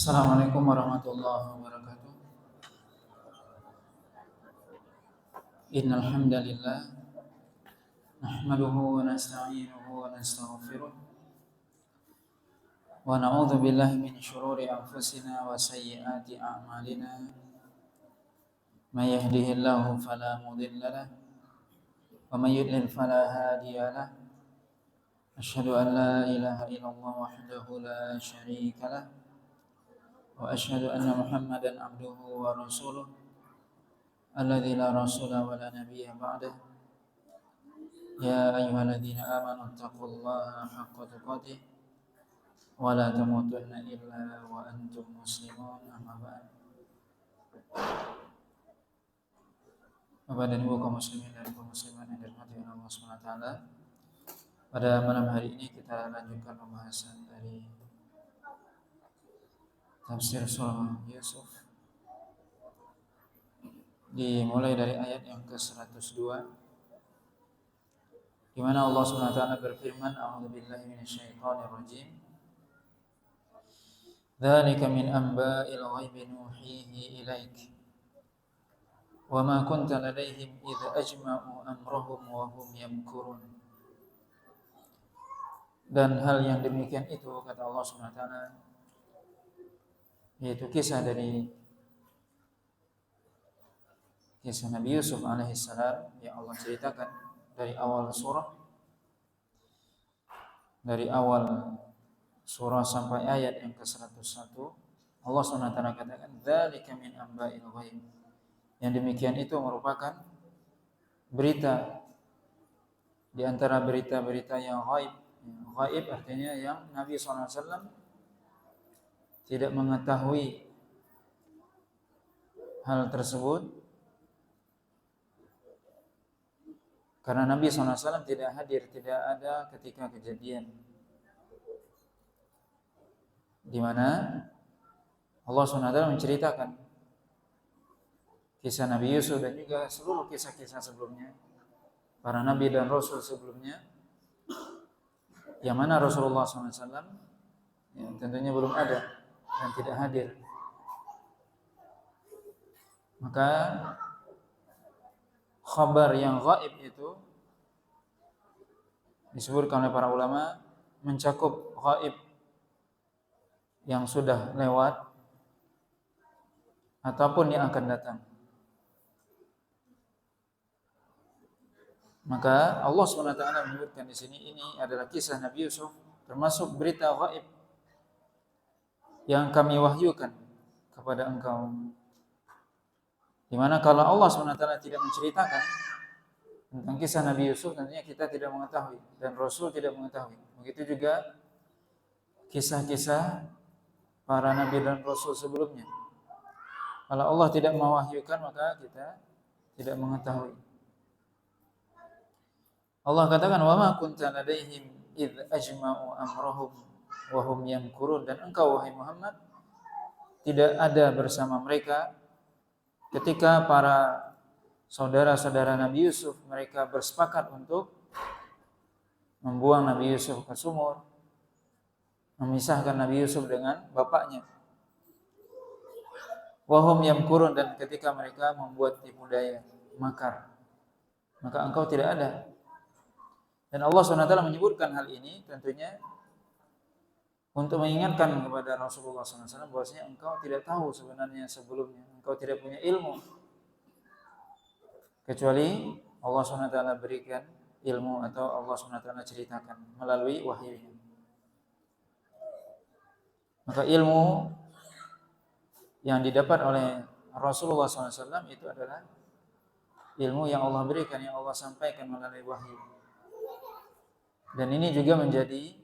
Assalamualaikum warahmatullahi wabarakatuh. Innal hamdalillah nahmaduhu wa nasta'inuhu wa nastaghfiruh wa na'udzu billahi min shururi anfusina wa sayyiati a'malina. May yahdihillahu fala mudilla lahu wa may yudlil fala hadiya lahu. Asyhadu an la ilaha illallah wahdahu la syarika lahu wa asyhadu anna Muhammadan abduhu wa rasuluh alladzi la rasula wa la nabiyya ba'dah. Ya ayyuhalladzina amanu taqullaha haqqa tuqatih wa la tamutunna illa wa antum muslimun. Amma ba'd. Bapak dan Ibu kaum muslimin dan kaum muslimat yang dirahmati Allah Subhanahu wa taala. Pada malam hari ini kita lanjutkan pembahasan dari tafsir surah Yusuf, dimulai dari ayat yang ke-102 di mana Allah Subhanahu wa taala berfirman, a'udzubillahi minasyaitonir rajim. Dzalika min anba'il ghaibi nuhihi ilaik wa ma kunta ladaihim idza ajma'u amrahum wa hum yamkurun. Dan hal yang demikian itu, kata Allah Subhanahu wa taala, yaitu kisah Nabi Yusuf alaihissalam yang Allah ceritakan dari awal surah sampai ayat yang ke-101. Allah SWT katakan, dzalika min amba'il ghaib. Yang demikian itu merupakan berita di antara berita-berita yang ghaib. Ghaib artinya yang Nabi SAW tidak mengetahui hal tersebut, karena Nabi SAW tidak hadir, tidak ada ketika kejadian di mana Allah SWT menceritakan kisah Nabi Yusuf dan juga seluruh kisah-kisah sebelumnya, para Nabi dan Rasul sebelumnya, yang mana Rasulullah SAW tentunya belum ada dan tidak hadir. Maka khabar yang ghaib itu disebutkan oleh para ulama mencakup ghaib yang sudah lewat ataupun yang akan datang. Maka Allah SWT menyebutkan di sini, ini adalah kisah Nabi Yusuf, termasuk berita ghaib yang kami wahyukan kepada engkau. Di mana kalau Allah SWT tidak menceritakan tentang kisah Nabi Yusuf, tentunya kita tidak mengetahui dan Rasul tidak mengetahui. Begitu juga kisah-kisah para Nabi dan Rasul sebelumnya. Kalau Allah tidak mewahyukan, maka kita tidak mengetahui. Allah katakan, wa ma kunta ladaihim idz ajma'u amrahum wa hum yamkurun. Dan engkau, wahai Muhammad, tidak ada bersama mereka ketika para saudara-saudara Nabi Yusuf mereka bersepakat untuk membuang Nabi Yusuf ke sumur, memisahkan Nabi Yusuf dengan bapaknya. Wa hum yamkurun, dan ketika mereka membuat tipu daya, makar, maka engkau tidak ada. Dan Allah SWT menyebutkan hal ini tentunya untuk mengingatkan kepada Rasulullah SAW bahwasanya engkau tidak tahu sebenarnya sebelumnya, engkau tidak punya ilmu kecuali Allah SWT berikan ilmu atau Allah SWT ceritakan melalui wahyunya. Maka ilmu yang didapat oleh Rasulullah SAW itu adalah ilmu yang Allah berikan, yang Allah sampaikan melalui wahyu. Dan ini juga menjadi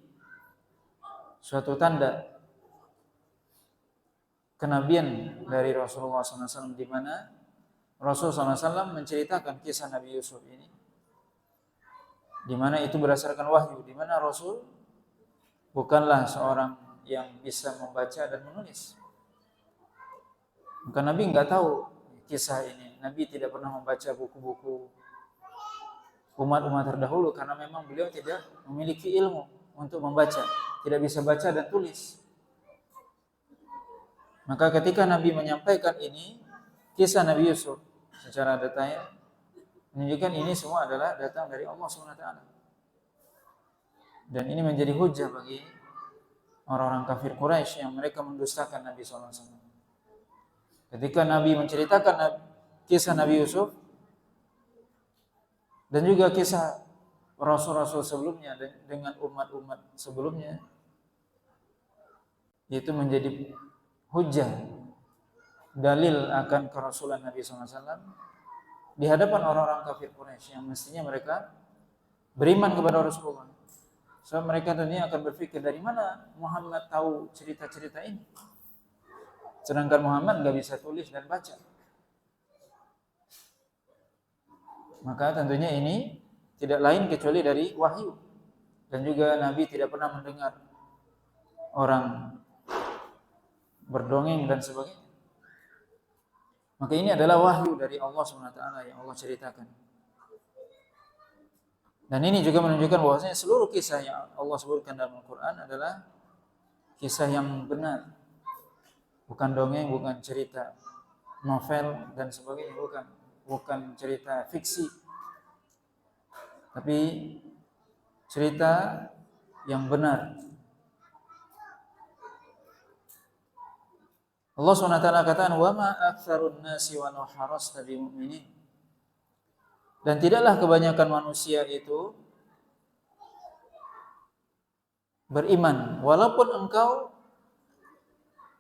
suatu tanda kenabian dari Rasulullah SAW, di mana Rasulullah SAW menceritakan kisah Nabi Yusuf ini, di mana itu berdasarkan wahyu, di mana Rasul bukanlah seorang yang bisa membaca dan menulis. Maka Nabi enggak tahu kisah ini. Nabi tidak pernah membaca buku-buku umat-umat terdahulu karena memang beliau tidak memiliki ilmu untuk membaca, tidak bisa baca dan tulis. Maka ketika Nabi menyampaikan ini, kisah Nabi Yusuf secara detail menunjukkan ini semua adalah datang dari Allah SWT. Dan ini menjadi hujah bagi orang-orang kafir Quraisy yang mereka mendustakan Nabi SAW. Ketika Nabi menceritakan kisah Nabi Yusuf dan juga kisah rasul-rasul sebelumnya dengan umat-umat sebelumnya, itu menjadi hujah, dalil akan kerasulan Nabi SAW di hadapan orang-orang kafir Quraisy yang mestinya mereka beriman kepada Rasulullah. So mereka tentunya akan berpikir, dari mana Muhammad tahu cerita-cerita ini? Sedangkan Muhammad nggak bisa tulis dan baca. Maka tentunya ini tidak lain kecuali dari wahyu. Dan juga Nabi tidak pernah mendengar orang berdongeng dan sebagainya. Maka ini adalah wahyu dari Allah SWT yang Allah ceritakan. Dan ini juga menunjukkan bahwasanya seluruh kisah yang Allah sebutkan dalam Al-Quran adalah kisah yang benar. Bukan dongeng, bukan cerita novel dan sebagainya, bukan cerita fiksi. Tapi cerita yang benar. Allah SWT katakan, "Wa ma aktsarun nasi walau harasta bimu'minin." Dan tidaklah kebanyakan manusia itu beriman walaupun engkau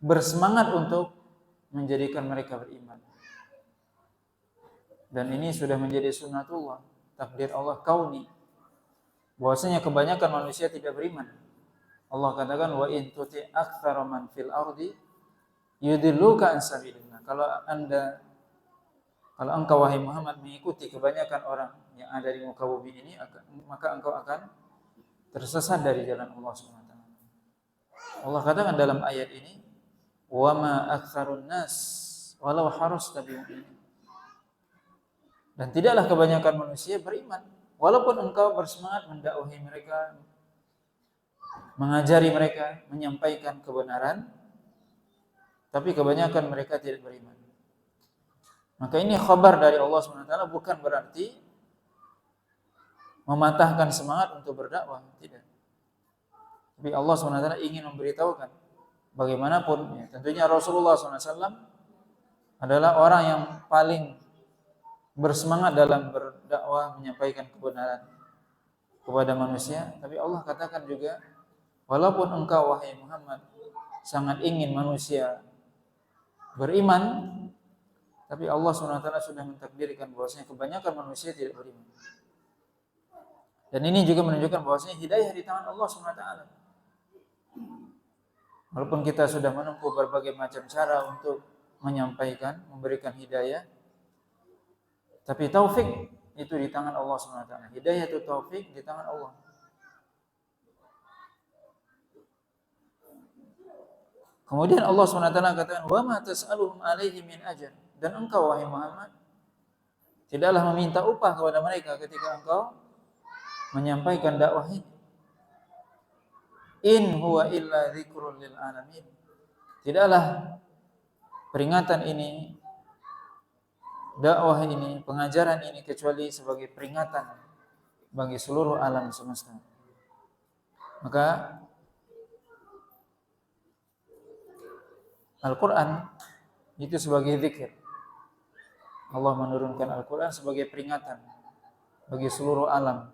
bersemangat untuk menjadikan mereka beriman. Dan ini sudah menjadi sunnatullah, takdir Allah kauni, bahwasanya kebanyakan manusia tidak beriman. Allah katakan, "Wa in tuti aktsara man fil ardi yudilluka an sabilillah." Kalau engkau wahai Muhammad mengikuti kebanyakan orang yang ada di muka bumi ini, maka engkau akan tersesat dari jalan Allah SWT. Allah katakan dalam ayat ini, "Wa ma aktsarun nas walau harasta bimu'minin." Dan tidaklah kebanyakan manusia beriman walaupun engkau bersemangat mendakwahi mereka, mengajari mereka, menyampaikan kebenaran, tapi kebanyakan mereka tidak beriman. Maka ini khabar dari Allah SWT, bukan berarti mematahkan semangat untuk berdakwah, tidak. Tapi Allah SWT ingin memberitahukan bagaimanapun, ya, tentunya Rasulullah SAW adalah orang yang paling bersemangat dalam berdakwah, menyampaikan kebenaran kepada manusia. Tapi Allah katakan juga, walaupun engkau wahai Muhammad sangat ingin manusia beriman, tapi Allah SWT sudah mentakdirkan bahwasanya kebanyakan manusia tidak beriman. Dan ini juga menunjukkan bahwasanya hidayah di tangan Allah SWT. Walaupun kita sudah menempuh berbagai macam cara untuk menyampaikan, memberikan hidayah, tapi taufik itu di tangan Allah SWT. Hidayah itu taufik di tangan Allah. Kemudian Allah SWT katakan, "Wa ma tas'aluhum alaihi min ajr." Dan engkau wahai Muhammad tidaklah meminta upah kepada mereka ketika engkau menyampaikan dakwah ini. In huwa illa dzikrun lil alamin. Tidaklah peringatan ini, dakwah ini, pengajaran ini kecuali sebagai peringatan bagi seluruh alam semesta. Maka Al-Quran itu sebagai zikir. Allah menurunkan Al-Quran sebagai peringatan bagi seluruh alam.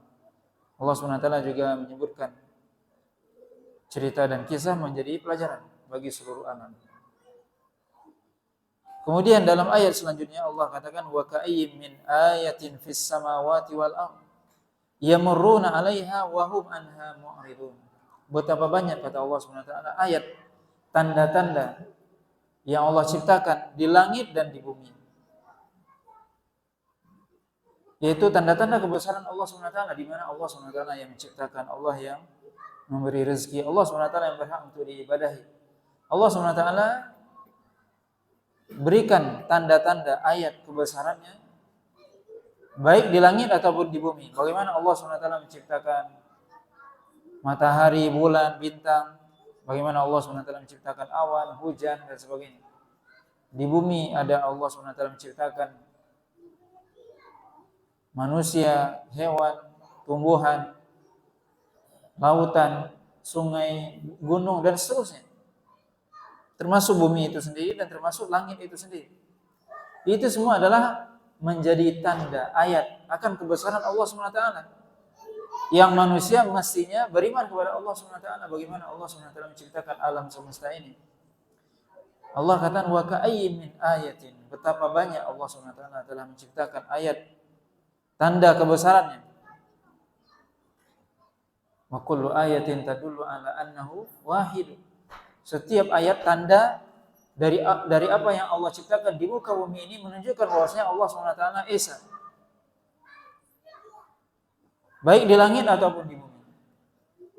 Allah SWT juga menyebutkan cerita dan kisah menjadi pelajaran bagi seluruh alam. Kemudian dalam ayat selanjutnya Allah katakan, "Wa ka'ayyim min ayatin fis samawati wal ardh yamurruna 'alaiha wa hum anha mu'ridun." Betapa banyak, kata Allah SWT, ayat tanda-tanda yang Allah ciptakan di langit dan di bumi. Yaitu tanda-tanda kebesaran Allah SWT, di mana Allah SWT yang menciptakan, Allah yang memberi rezeki, Allah SWT yang berhak untuk diibadahi. Allah SWT berikan tanda-tanda ayat kebesarannya baik di langit ataupun di bumi. Bagaimana Allah SWT menciptakan matahari, bulan, bintang, Bagaimana Allah SWT menciptakan awan, hujan, dan sebagainya. Di bumi ada Allah SWT menciptakan manusia, hewan, tumbuhan, lautan, sungai, gunung, dan seterusnya. Termasuk bumi itu sendiri dan termasuk langit itu sendiri. Itu semua adalah menjadi tanda, ayat akan kebesaran Allah SWT. Yang manusia mestinya beriman kepada Allah SWT. Bagaimana Allah SWT menciptakan alam semesta ini. Allah katakan wa ka'ayyin min ayatin. Betapa banyak Allah SWT telah menciptakan ayat tanda kebesarannya. Wa kullu ayatin tadullu ala annahu wahid. Setiap ayat tanda dari apa yang Allah ciptakan di muka bumi ini menunjukkan bahwasanya Allah SWT Esa. Baik di langit ataupun di bumi.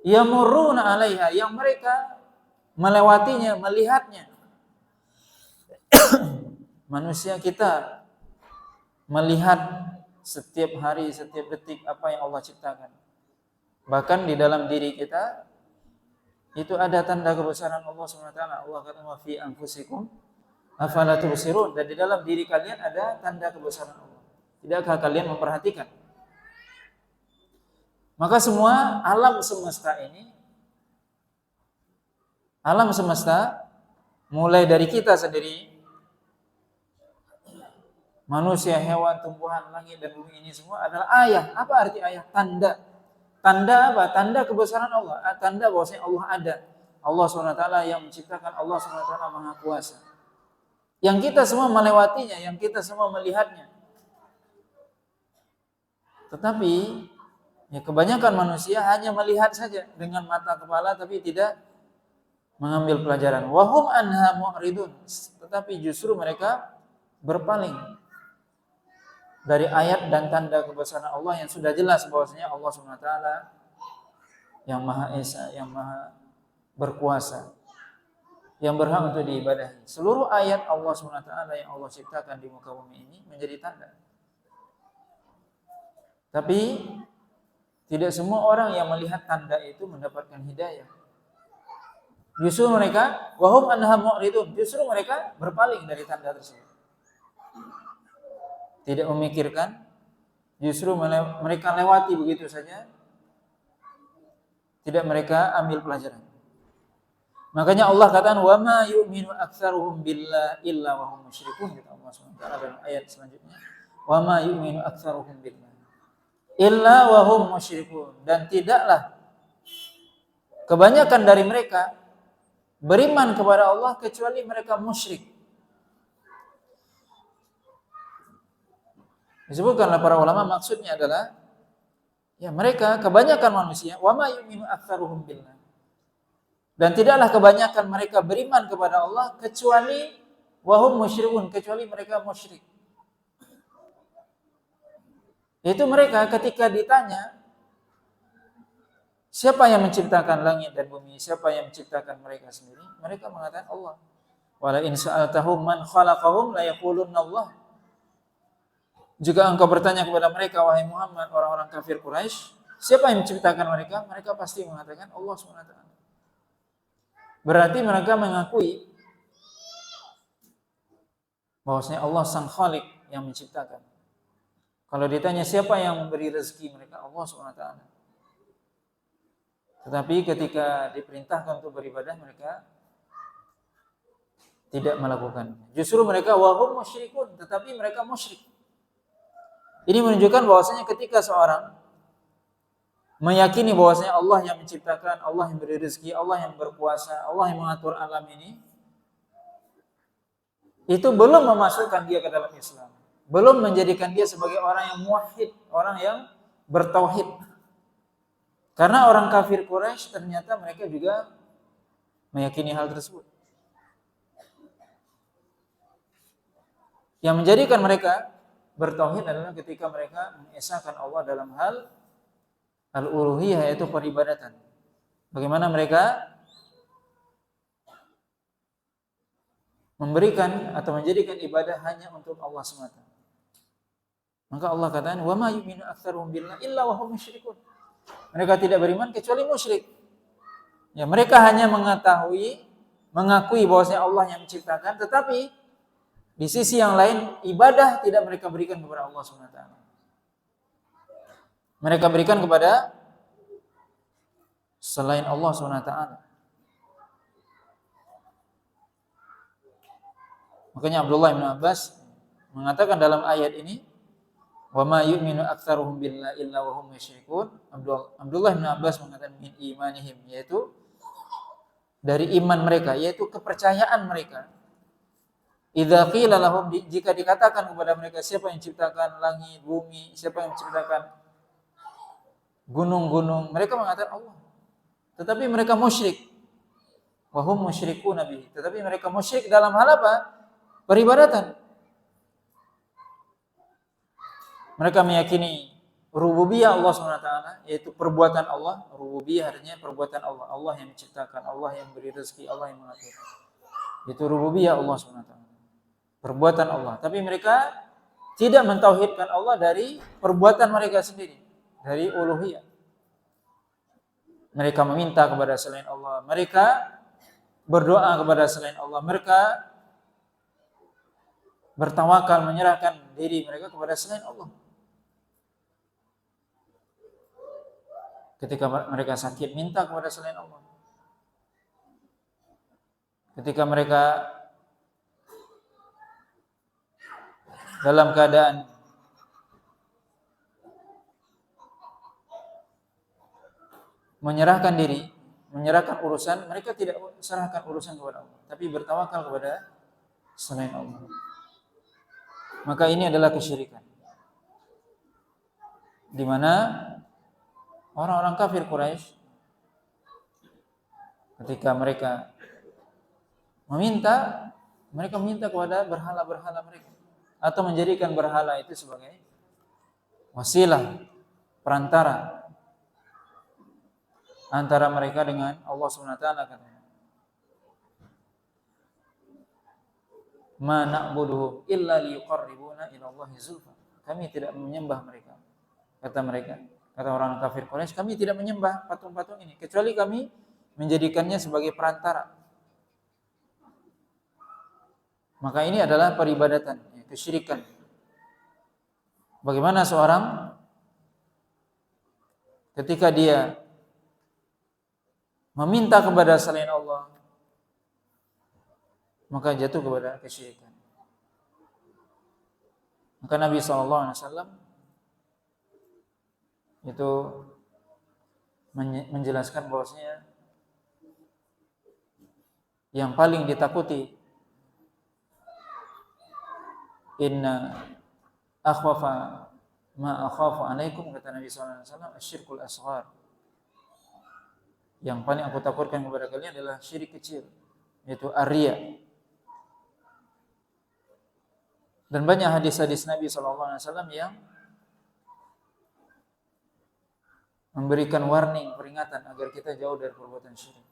Yamurruna 'alaiha, yang mereka melewatinya, melihatnya. Manusia kita melihat setiap hari, setiap detik apa yang Allah ciptakan. Bahkan di dalam diri kita itu ada tanda kebesaran Allah SWT. Allah kata wa fi anfusikum afala tubsirun, dan di dalam diri kalian ada tanda kebesaran Allah. Tidakkah kalian memperhatikan? Maka semua alam semesta ini, alam semesta mulai dari kita sendiri, manusia, hewan, tumbuhan, langit dan bumi ini semua adalah ayat. Apa arti ayat? Tanda. Tanda apa? Tanda kebesaran Allah. Tanda bahwasanya Allah ada. Allah SWT yang menciptakan, Allah SWT Maha Kuasa. Yang kita semua melewatinya, yang kita semua melihatnya. Tetapi ya, kebanyakan manusia hanya melihat saja dengan mata kepala tapi tidak mengambil pelajaran. Wahum anha mu'ridun. Tetapi justru mereka berpaling dari ayat dan tanda kebesaran Allah yang sudah jelas bahwasanya Allah SWT yang Maha Esa, yang Maha berkuasa, yang berhak untuk diibadahi. Seluruh ayat Allah SWT yang Allah ciptakan di muka bumi ini menjadi tanda. Tapi tidak semua orang yang melihat tanda itu mendapatkan hidayah. Justru mereka wahum anha mu'ridun, justru mereka berpaling dari tanda tersebut. Tidak memikirkan, justru mereka lewati begitu saja. Tidak mereka ambil pelajaran. Makanya Allah katakan wa ma yu'minu aktsaruhum billahi illa wa hum musyrikun, kata Allah SWT dalam ayat selanjutnya. Wa ma yu'minu aktsaruhum billahi illa wa hum musyrikun, dan tidaklah kebanyakan dari mereka beriman kepada Allah kecuali mereka musyrik. Disebutkanlah para ulama maksudnya adalah ya mereka kebanyakan manusia wa ma yu'minu aktsaruhum billah, dan tidaklah kebanyakan mereka beriman kepada Allah kecuali wa hum musyrikun, kecuali mereka musyrik. Itu mereka ketika ditanya siapa yang menciptakan langit dan bumi, siapa yang menciptakan mereka sendiri, mereka mengatakan Allah. Wala in sa'altahum man khalaqahum la yaqulunna Allah. Jika engkau bertanya kepada mereka, wahai Muhammad, orang-orang kafir Quraisy, siapa yang menciptakan mereka? Mereka pasti mengatakan Allah SWT. Berarti mereka mengakui bahwasanya Allah Sang Khalik yang menciptakan. Kalau ditanya siapa yang memberi rezeki mereka, Allah SWT. Tetapi ketika diperintahkan untuk beribadah, mereka tidak melakukan. Justru mereka wahum musyrikun, tetapi mereka musyrik. Ini menunjukkan bahwasanya ketika seorang meyakini bahwasanya Allah yang menciptakan, Allah yang beri rezeki, Allah yang berkuasa, Allah yang mengatur alam ini, itu belum memasukkan dia ke dalam Islam, belum menjadikan dia sebagai orang yang muwahhid, orang yang bertauhid. Karena orang kafir Quraisy ternyata mereka juga meyakini hal tersebut. Yang menjadikan mereka bertauhid adalah ketika mereka mengesahkan Allah dalam hal al-uluhiyah, yaitu peribadatan. Bagaimana mereka memberikan atau menjadikan ibadah hanya untuk Allah semata. Maka Allah katakan wa ma yu'minu aktsaruhum billahi illa wa hum musyrikun. Mereka tidak beriman kecuali musyrik. Ya, mereka hanya mengakui bahwasanya Allah yang menciptakan, tetapi di sisi yang lain ibadah tidak mereka berikan kepada Allah Subhanahu wa taala. Mereka berikan kepada selain Allah Subhanahu wa taala. Makanya Abdullah bin Abbas mengatakan dalam ayat ini, wa ma yu'minu aktsaruhum billahi illa wa hum musyrikun. Abdullah bin Abbas mengatakan min imanihim, yaitu dari iman mereka, yaitu kepercayaan mereka. Idza qila lahum, jika dikatakan kepada mereka, siapa yang menciptakan langit, bumi, siapa yang menciptakan gunung-gunung, mereka mengatakan Allah. Tetapi mereka musyrik. Wa hum musyrikuna bihi. Tetapi mereka musyrik dalam hal apa? Peribadatan. Mereka meyakini rububiyah Allah SWT, yaitu perbuatan Allah. Rububiyah artinya perbuatan Allah. Allah yang menciptakan, Allah yang beri rezeki, Allah yang mengatur. Itu rububiyah Allah SWT, perbuatan Allah. Tapi mereka tidak mentauhidkan Allah dari perbuatan mereka sendiri, dari uluhiyah. Mereka meminta kepada selain Allah, mereka berdoa kepada selain Allah, mereka bertawakal, menyerahkan diri mereka kepada selain Allah. Ketika mereka sakit, minta kepada selain Allah. Ketika mereka dalam keadaan menyerahkan diri, menyerahkan urusan, mereka tidak serahkan urusan kepada Allah, tapi bertawakal kepada selain Allah. Maka ini adalah kesyirikan, di mana orang-orang kafir Quraisy ketika mereka meminta kepada berhala-berhala mereka, atau menjadikan berhala itu sebagai wasilah, perantara antara mereka dengan Allah Subhanahu wa taala. Ma na'buduhum illa liyuqarribuna ila Allahi zulfa. Kami tidak menyembah mereka. Kata orang kafir Quraisy, kami tidak menyembah patung-patung ini kecuali kami menjadikannya sebagai perantara. Maka ini adalah peribadatan, kesyirikan. Bagaimana seorang ketika dia meminta kepada selain Allah, maka jatuh kepada kesyirikan. Maka Nabi SAW itu menjelaskan bahwasanya yang paling ditakuti, inna akhwafa ma akhafu alaikum, kata Nabi SAW, asyirkul asghar. Yang paling aku takutkan kepada kalian adalah syirik kecil, yaitu ar-riya. Dan banyak hadis-hadis Nabi SAW yang memberikan warning, peringatan agar kita jauh dari perbuatan syirik.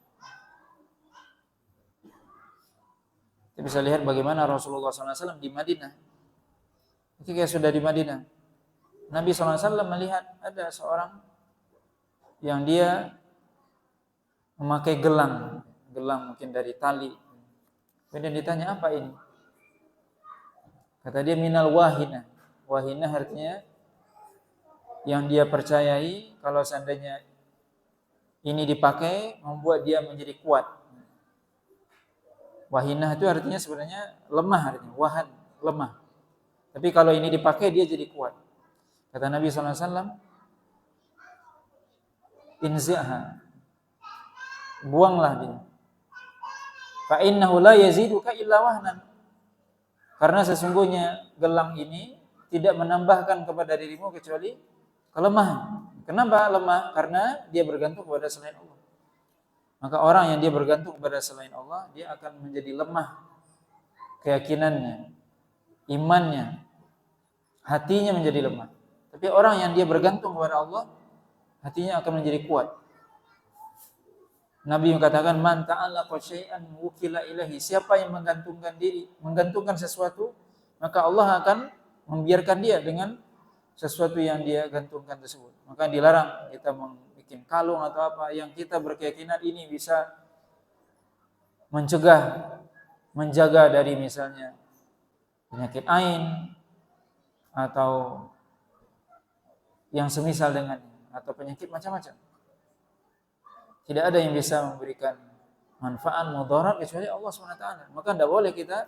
Kita bisa lihat bagaimana Rasulullah SAW di Madinah. Ketika sudah di Madinah, Nabi SAW melihat ada seorang yang dia memakai gelang mungkin dari tali. Kemudian ditanya, apa ini? Kata dia, minal wahina. Wahina artinya yang dia percayai kalau seandainya ini dipakai membuat dia menjadi kuat. Wahinah itu artinya sebenarnya lemah, artinya wahan, lemah. Tapi kalau ini dipakai dia jadi kuat. Kata Nabi SAW, inzi'ha, buanglah dia. Fa innahu la yaziduka illa wahnan. Karena sesungguhnya gelang ini tidak menambahkan kepada dirimu kecuali kelemahan. Kenapa lemah? Karena dia bergantung kepada selain Allah. Maka orang yang dia bergantung kepada selain Allah, dia akan menjadi lemah keyakinannya, imannya, hatinya menjadi lemah. Tapi orang yang dia bergantung kepada Allah, hatinya akan menjadi kuat. Nabi mengatakan, man ta'allaqa syai'an wukila ilahi. Siapa yang menggantungkan diri, menggantungkan sesuatu, maka Allah akan membiarkan dia dengan sesuatu yang dia gantungkan tersebut. Maka dilarang kita mungkin kalung atau apa yang kita berkeyakinan ini bisa mencegah, menjaga dari misalnya penyakit ain atau yang semisal dengannya atau penyakit macam-macam. Tidak ada yang bisa memberikan manfaat mudarat kecuali Allah SWT. Maka tidak boleh kita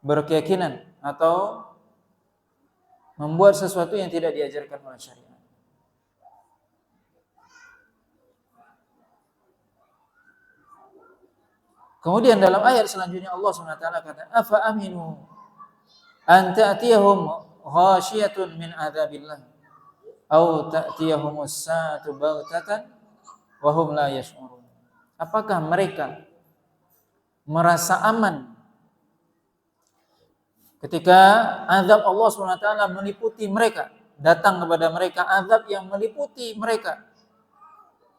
berkeyakinan atau membuat sesuatu yang tidak diajarkan oleh syariat. Kemudian dalam ayat selanjutnya Allah SWT kata, afa aminu an ta'tiyahum ghashiyatun min adzabillah au ta'tiyahumus sa'atu baghtatan wa hum la yash'urun. Apakah mereka merasa aman ketika azab Allah SWT meliputi mereka, datang kepada mereka azab yang meliputi mereka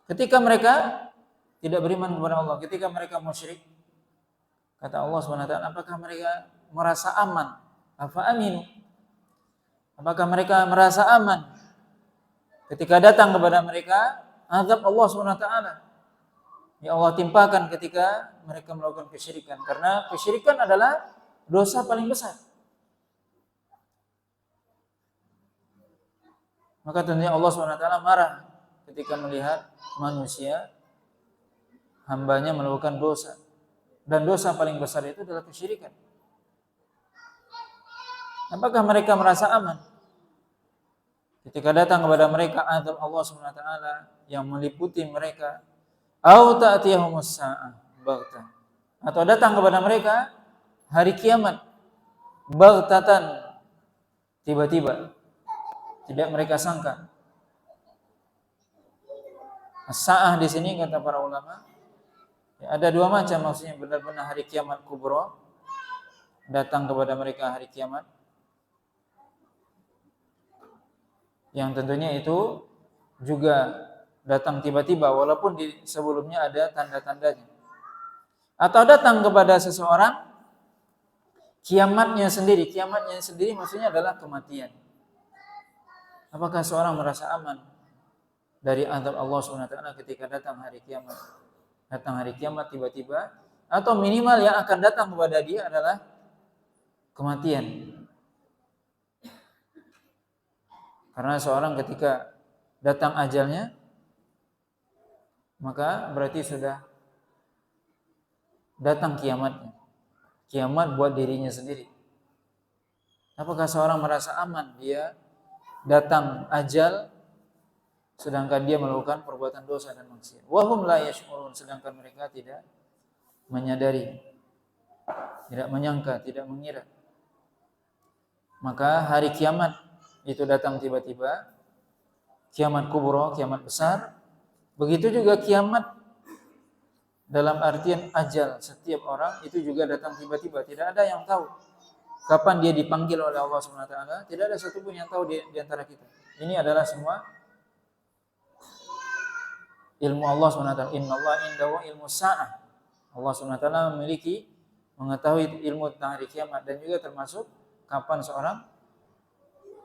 ketika mereka tidak beriman kepada Allah, ketika mereka musyrik? Kata Allah SWT, apakah mereka merasa aman? Afa aminu? Apakah mereka merasa aman ketika datang kepada mereka azab Allah SWT? Ya Allah timpakan ketika mereka melakukan kesyirikan, karena kesyirikan adalah dosa paling besar. Maka tentunya Allah SWT marah ketika melihat manusia, hambanya melakukan dosa. Dan dosa paling besar itu adalah kesyirikan. Apakah mereka merasa aman ketika datang kepada mereka azab Allah SWT yang meliputi mereka? Au ta'tiyahumus sa'ah baghtah, atau datang kepada mereka hari kiamat baghtatan, tiba-tiba, tidak mereka sangka. As-sa'ah di sini kata para ulama, ya, ada dua macam, maksudnya benar-benar hari kiamat kubra, datang kepada mereka hari kiamat, yang tentunya itu juga datang tiba-tiba walaupun di sebelumnya ada tanda-tandanya. Atau datang kepada seseorang kiamatnya sendiri. Kiamatnya sendiri maksudnya adalah kematian. Apakah seorang merasa aman dari azab Allah SWT ketika datang hari kiamat? Datang hari kiamat tiba-tiba, atau minimal yang akan datang kepada dia adalah kematian. Karena seorang ketika datang ajalnya, maka berarti sudah datang kiamatnya. Kiamat buat dirinya sendiri. Apakah seorang merasa aman dia datang ajal sedangkan dia melakukan perbuatan dosa dan maksiat? Wa hum la yash'urun, sedangkan mereka tidak menyadari, tidak menyangka, tidak mengira. Maka hari kiamat itu datang tiba-tiba, kiamat kubra, kiamat besar. Begitu juga kiamat dalam artian ajal setiap orang itu juga datang tiba-tiba. Tidak ada yang tahu kapan dia dipanggil oleh Allah SWT. Tidak ada satupun yang tahu di antara kita. Ini adalah semua ilmu Allah SWT. Innallaha indahu ilmu sa'ah. Allah SWT memiliki, mengetahui ilmu tentang hari kiamat, dan juga termasuk kapan seorang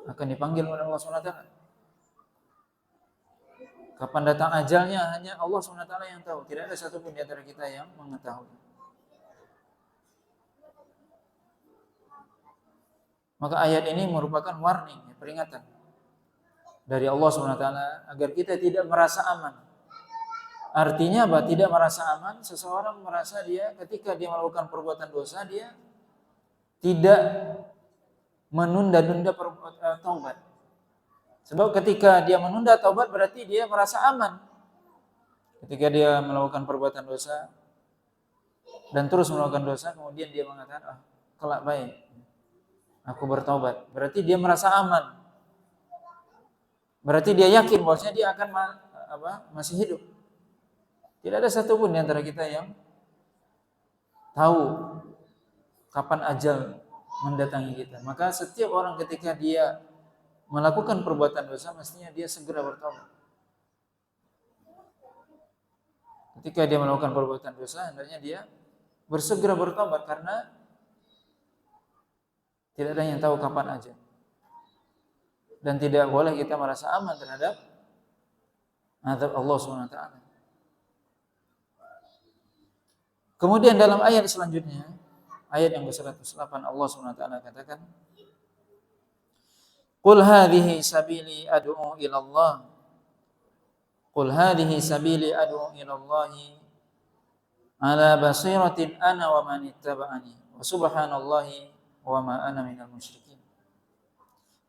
akan dipanggil oleh Allah SWT. Kapan datang ajalnya hanya Allah SWT yang tahu. Tidak ada satupun di antara kita yang mengetahui. Maka ayat ini merupakan warning, peringatan dari Allah SWT agar kita tidak merasa aman. Artinya apa? Tidak merasa aman, seseorang merasa dia ketika dia melakukan perbuatan dosa, dia tidak menunda-nunda taubat. Sebab ketika dia menunda taubat berarti dia merasa aman. Ketika dia melakukan perbuatan dosa dan terus melakukan dosa, kemudian dia mengatakan, kelak baik, aku bertaubat. Berarti dia merasa aman. Berarti dia yakin bahwasanya dia akan masih hidup. Tidak ada satupun di antara kita yang tahu kapan ajal mendatangi kita. Maka setiap orang ketika dia melakukan perbuatan dosa, mestinya dia segera bertaubat. Ketika dia melakukan perbuatan dosa, hendaknya dia bersegera bertaubat, karena tidak ada yang tahu kapan ajal. Dan tidak boleh kita merasa aman terhadap azab Allah Subhanahu wa taala. Kemudian dalam ayat selanjutnya, ayat yang ke-108, Allah Subhanahu wa taala katakan, "Qul hadhihi sabili ad'u ila Allah." Qul hadhihi sabili ad'u ila Allah ala basiratin ana wa man ittaba'ani wa subhanallahi wa ma ana minal musyrikin.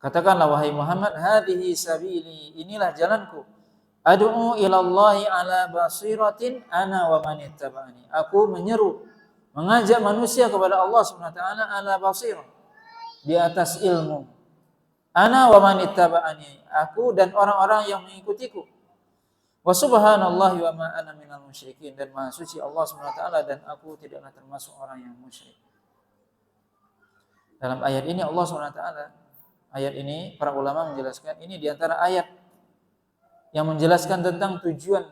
Katakanlah wahai Muhammad, hadhihi sabili, inilah jalanku. Ad'u ila Allah ala basiratin ana wa man ittaba'ani. Aku menyeru, mengajak manusia kepada Allah Subhanahu wa taala ala basirah, di atas ilmu. Ana wa man ittaba'ani, aku dan orang-orang yang mengikutiku. Wa subhanallahi wa ma ana minal musyrikin, dan maha suci Allah Subhanahu wa taala dan aku tidaklah termasuk orang yang musyrik. Dalam ayat ini Allah Subhanahu wa taala, ayat ini para ulama menjelaskan ini di antara ayat yang menjelaskan tentang tujuan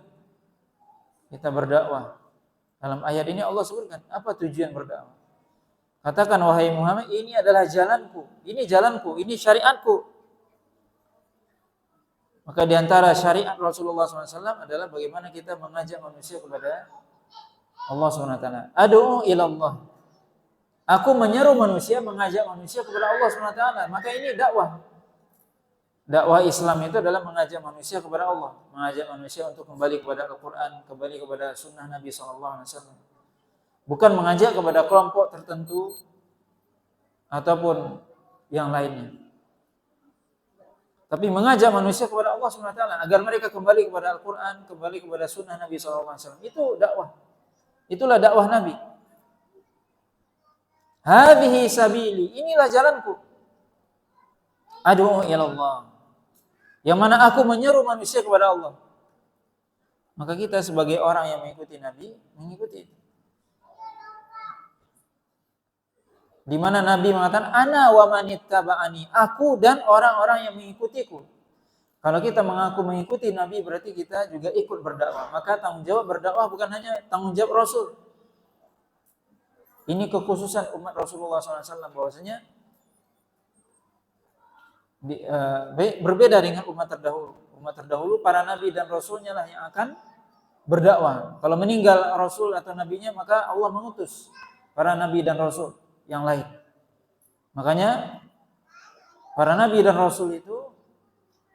kita berdakwah. Dalam ayat ini Allah sebutkan apa tujuan berdakwah. Katakan wahai Muhammad, ini adalah jalanku, ini jalanku, ini syariatku. Maka di antara syariat Rasulullah SAW adalah bagaimana kita mengajak manusia kepada Allah SWT. Ad'u ilallah. Aku menyeru manusia, mengajak manusia kepada Allah SWT. Maka ini dakwah. Dakwah Islam itu adalah mengajak manusia kepada Allah, mengajak manusia untuk kembali kepada Al-Quran, kembali kepada Sunnah Nabi SAW. Bukan mengajak kepada kelompok tertentu ataupun yang lainnya. Tapi mengajak manusia kepada Allah SWT agar mereka kembali kepada Al-Quran, kembali kepada Sunnah Nabi SAW. Itu dakwah. Itulah dakwah Nabi. Hadhihi sabili, inilah jalanku. Ad'u ilallah. Yang mana aku menyeru manusia kepada Allah. Maka kita sebagai orang yang mengikuti Nabi, mengikuti itu. Di mana Nabi mengatakan ana wa man ittaba'ani, aku dan orang-orang yang mengikutiku. Kalau kita mengaku mengikuti Nabi berarti kita juga ikut berdakwah. Maka tanggung jawab berdakwah bukan hanya tanggung jawab Rasul. Ini kekhususan umat Rasulullah SAW bahwasanya berbeda dengan umat terdahulu. Umat terdahulu para nabi dan rasulnya lah yang akan berdakwah. Kalau meninggal Rasul atau nabinya maka Allah mengutus para nabi dan Rasul yang lain. Makanya para nabi dan rasul itu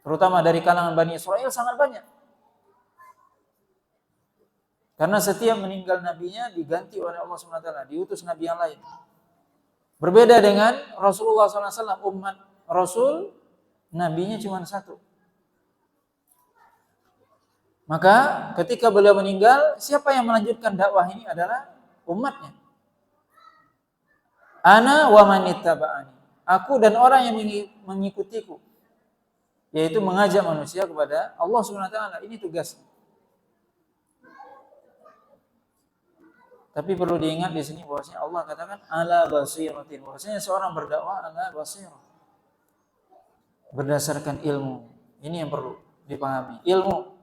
terutama dari kalangan Bani Israel sangat banyak. Karena setiap meninggal nabinya diganti oleh Allah SWT, diutus nabi yang lain. Berbeda dengan Rasulullah SAW, umat Rasul nabinya cuma satu. Maka ketika beliau meninggal, siapa yang melanjutkan dakwah ini adalah umatnya. Ana wa man ittaba'ani. Aku dan orang yang mengikutiku. Yaitu mengajak manusia kepada Allah Subhanahu wa taala. Ini tugasnya. Tapi perlu diingat di sini bahwasanya Allah katakan ala basiratin. Bahwasanya seorang berdakwah ala basirah. Berdasarkan ilmu. Ini yang perlu dipahami. Ilmu.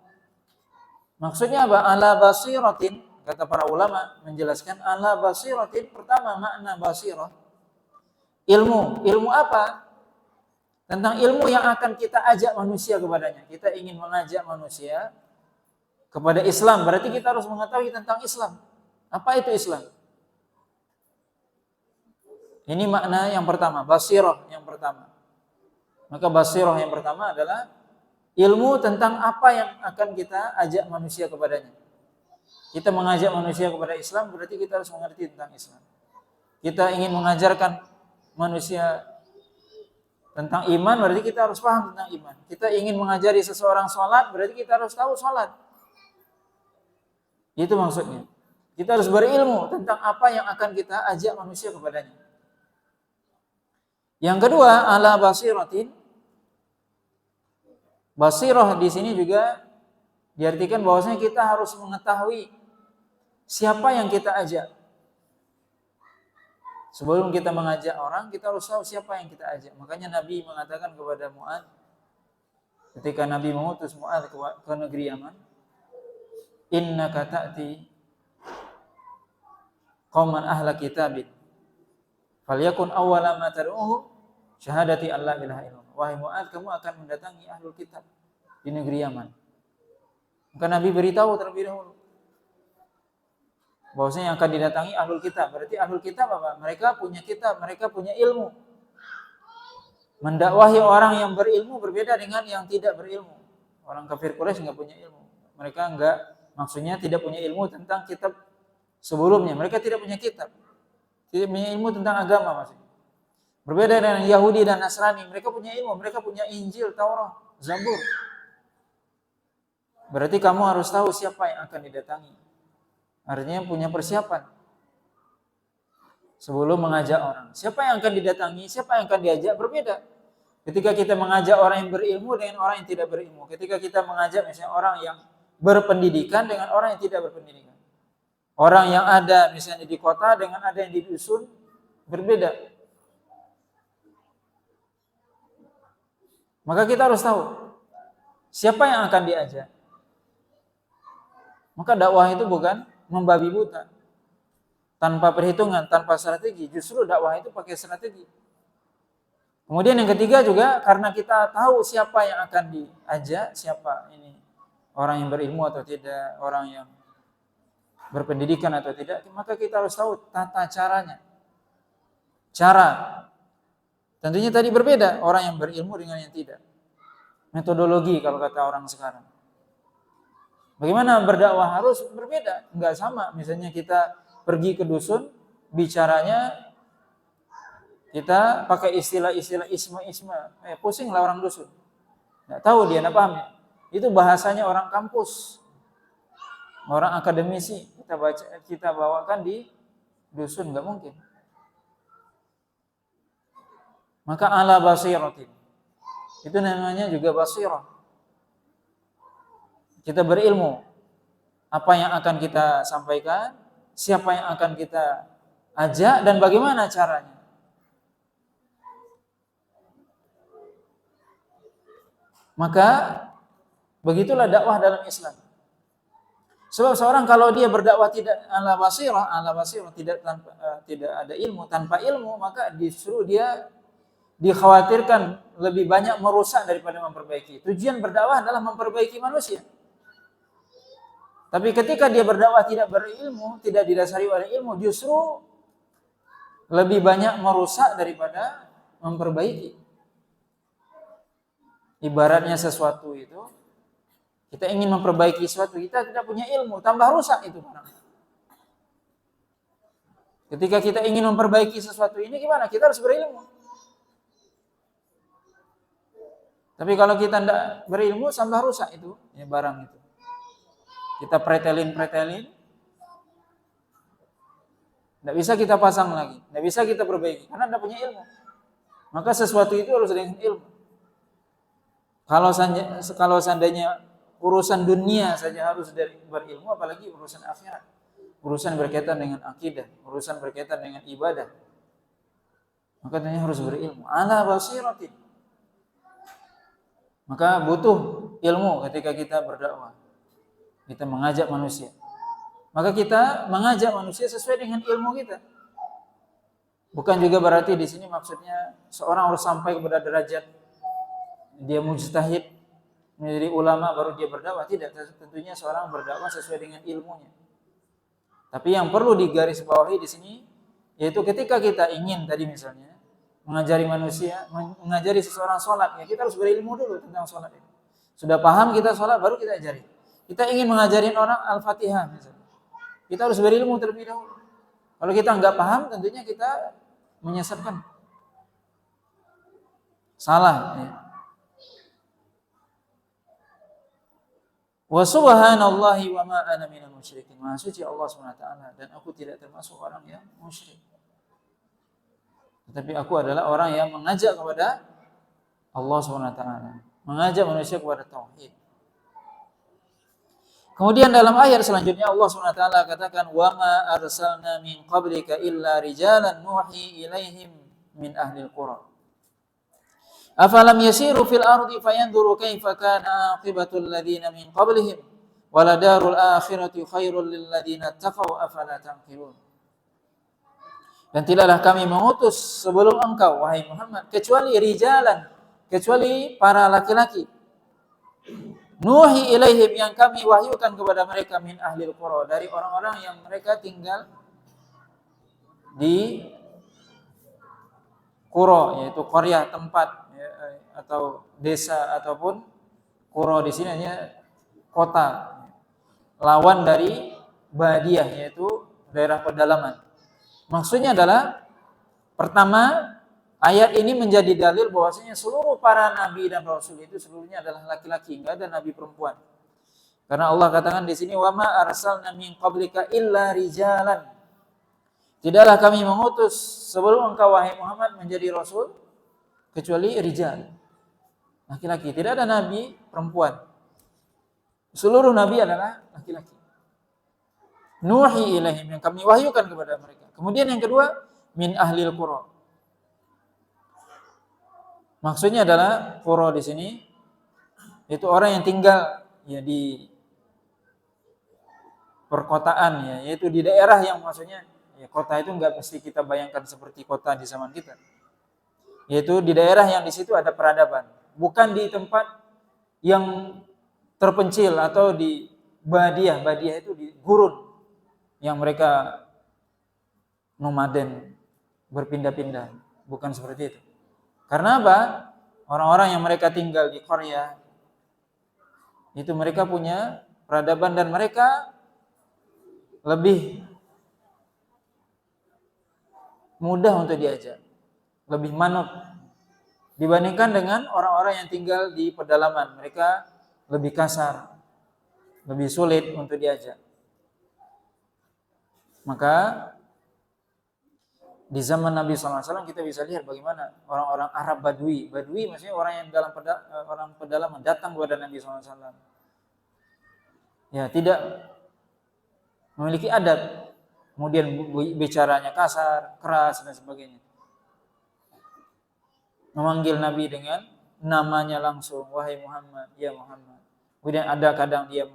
Maksudnya apa? Ala basiratin. Kata para ulama menjelaskan ala basiratin, pertama makna basirah ilmu. Ilmu apa? Tentang ilmu yang akan kita ajak manusia kepadanya. Kita ingin mengajak manusia kepada Islam, berarti kita harus mengetahui tentang Islam. Apa itu Islam? Ini makna yang pertama, basirah yang pertama. Maka basirah yang pertama adalah ilmu tentang apa yang akan kita ajak manusia kepadanya. Kita mengajak manusia kepada Islam berarti kita harus mengerti tentang Islam. Kita ingin mengajarkan manusia tentang iman berarti kita harus paham tentang iman. Kita ingin mengajari seseorang sholat berarti kita harus tahu sholat. Itu maksudnya. Kita harus berilmu tentang apa yang akan kita ajak manusia kepadanya. Yang kedua, ala basiratin. Basirah di sini juga diartikan bahwasanya kita harus mengetahui siapa yang kita ajak. Sebelum kita mengajak orang, kita harus tahu siapa yang kita ajak. Makanya Nabi mengatakan kepada Mu'adz, ketika Nabi mengutus Mu'adz ke negeri Yaman, innaka ta'ti qauman ahla kitabin, falyakun awwala ma tad'uhum syahadati alla ilaha illallah. Wahai Mu'adz, kamu akan mendatangi ahlul kitab di negeri Yaman. Maka Nabi beritahu terlebih dahulu bahwasanya yang akan didatangi ahlul kitab. Berarti ahlul kitab apa? Mereka punya kitab, mereka punya ilmu. Mendakwahi orang yang berilmu berbeda dengan yang tidak berilmu. Orang kafir Quraisy enggak punya ilmu. Mereka enggak, maksudnya tidak punya ilmu tentang kitab sebelumnya. Mereka tidak punya kitab. Tidak punya ilmu tentang agama maksudnya. Berbeda dengan Yahudi dan Nasrani, mereka punya ilmu, mereka punya Injil, Taurat, Zabur. Berarti kamu harus tahu siapa yang akan didatangi. Artinya punya persiapan sebelum mengajak orang. Siapa yang akan didatangi, siapa yang akan diajak berbeda. Ketika kita mengajak orang yang berilmu dengan orang yang tidak berilmu. Ketika kita mengajak misalnya orang yang berpendidikan dengan orang yang tidak berpendidikan. Orang yang ada misalnya di kota dengan ada yang di dusun berbeda. Maka kita harus tahu siapa yang akan diajak. Maka dakwah itu bukan membabi buta, tanpa perhitungan, tanpa strategi. Justru dakwah itu pakai strategi. Kemudian yang ketiga juga karena kita tahu siapa yang akan diajak, siapa ini orang yang berilmu atau tidak, orang yang berpendidikan atau tidak, maka kita harus tahu tata caranya. Cara. Tentunya tadi berbeda orang yang berilmu dengan yang tidak. Metodologi kalau kata orang sekarang. Bagaimana berdakwah harus berbeda, enggak sama. Misalnya kita pergi ke dusun, bicaranya kita pakai istilah-istilah isma-isma. Pusing lah orang dusun. Enggak tahu dia, enggak paham. Itu bahasanya orang kampus. Orang akademisi kita bawakan di dusun, enggak mungkin. Maka ala basiratin. Itu namanya juga basirah. Kita berilmu. Apa yang akan kita sampaikan, siapa yang akan kita ajak, dan bagaimana caranya. Maka begitulah dakwah dalam Islam. Sebab seorang kalau dia berdakwah tidak ala basirah tidak ada ilmu, tanpa ilmu, maka justru dia dikhawatirkan lebih banyak merusak daripada memperbaiki. Tujuan berdakwah adalah memperbaiki manusia. Tapi ketika dia berdakwah tidak berilmu, tidak didasari oleh ilmu, justru lebih banyak merusak daripada memperbaiki. Ibaratnya sesuatu itu, kita ingin memperbaiki sesuatu, kita tidak punya ilmu, tambah rusak itu. Ketika kita ingin memperbaiki sesuatu ini, gimana? Kita harus berilmu. Tapi kalau kita tidak berilmu, tambah rusak itu ya barang itu. Kita pretelin, tidak bisa kita pasang lagi, tidak bisa kita perbaiki karena tidak punya ilmu. Maka sesuatu itu harus dengan ilmu. Kalau seandainya urusan dunia saja harus berilmu, apalagi urusan akhirat, urusan berkaitan dengan akidah, urusan berkaitan dengan ibadah, maka tentunya harus berilmu. Ala basiratin. Maka butuh ilmu ketika kita berdakwah. Kita mengajak manusia. Maka kita mengajak manusia sesuai dengan ilmu kita. Bukan juga berarti di sini maksudnya seorang harus sampai kepada derajat dia mujtahid, menjadi ulama baru dia berdakwah. Tidak, tentunya seorang berdakwah sesuai dengan ilmunya. Tapi yang perlu digarisbawahi di sini yaitu ketika kita ingin tadi misalnya mengajari manusia, mengajari seseorang sholat, ya kita harus berilmu dulu tentang sholat itu. Sudah paham kita sholat baru kita ajari. Kita ingin mengajarin orang Al-Fatihah misalnya. Kita harus berilmu terlebih dahulu. Kalau kita enggak paham, tentunya kita menyesatkan. Salah. Ya. Wa subhanallahi wa ma ana minal musyrikin. Maha suci Allah SWT dan aku tidak termasuk orang yang musyrik. Tetapi aku adalah orang yang mengajak kepada Allah SWT. Mengajak manusia kepada tauhid. Kemudian dalam ayat selanjutnya Allah SWT katakan wa ma arsalna min qablika illa rijalan nuhi ilaihim min ahlil qura. Afalam yasiru fil ardi fayanzuru kaifa kana aqibatul ladzina min qablihim waladarul akhirati khairul lil ladzina taqaw afala taqilun. Dan tidaklah kami mengutus sebelum engkau wahai Muhammad kecuali rijalan, kecuali para laki-laki. Nuhi ilaihim, yang kami wahyukan kepada mereka, min ahlil qura, dari orang-orang yang mereka tinggal di qura, yaitu qaryah, tempat ya, atau desa, ataupun qura di sini hanya kota. Lawan dari badiyah, yaitu daerah pedalaman. Maksudnya adalah, pertama, ayat ini menjadi dalil bahwasanya seluruh para nabi dan rasul itu seluruhnya adalah laki-laki, enggak ada nabi perempuan. Karena Allah katakan di sini, wa ma arsalna min qablika illa rijalan. Tidaklah kami mengutus sebelum engkau wahai Muhammad menjadi rasul kecuali rijal, laki-laki. Tidak ada nabi perempuan. Seluruh nabi adalah laki-laki. Nuhi ilaihim, yang kami wahyukan kepada mereka. Kemudian yang kedua, min ahlil qura. Maksudnya adalah qura di sini itu orang yang tinggal ya di perkotaan ya, yaitu di daerah yang maksudnya ya, kota itu enggak mesti kita bayangkan seperti kota di zaman kita. Yaitu di daerah yang di situ ada peradaban, bukan di tempat yang terpencil atau di badiyah. Badiyah itu di gurun yang mereka nomaden, berpindah-pindah, bukan seperti itu. Karena apa? Orang-orang yang mereka tinggal di qaryah itu mereka punya peradaban dan mereka lebih mudah untuk diajak, lebih manut dibandingkan dengan orang-orang yang tinggal di pedalaman. Mereka lebih kasar, lebih sulit untuk diajak. Maka di zaman Nabi SAW kita bisa lihat bagaimana orang-orang Arab Badui. Badui maksudnya orang yang dalam orang pedalaman datang kepada Nabi SAW. Ya, tidak memiliki adat, kemudian bicaranya kasar, keras dan sebagainya. Memanggil Nabi dengan namanya langsung, wahai Muhammad, ya Muhammad. Kemudian ada kadang dia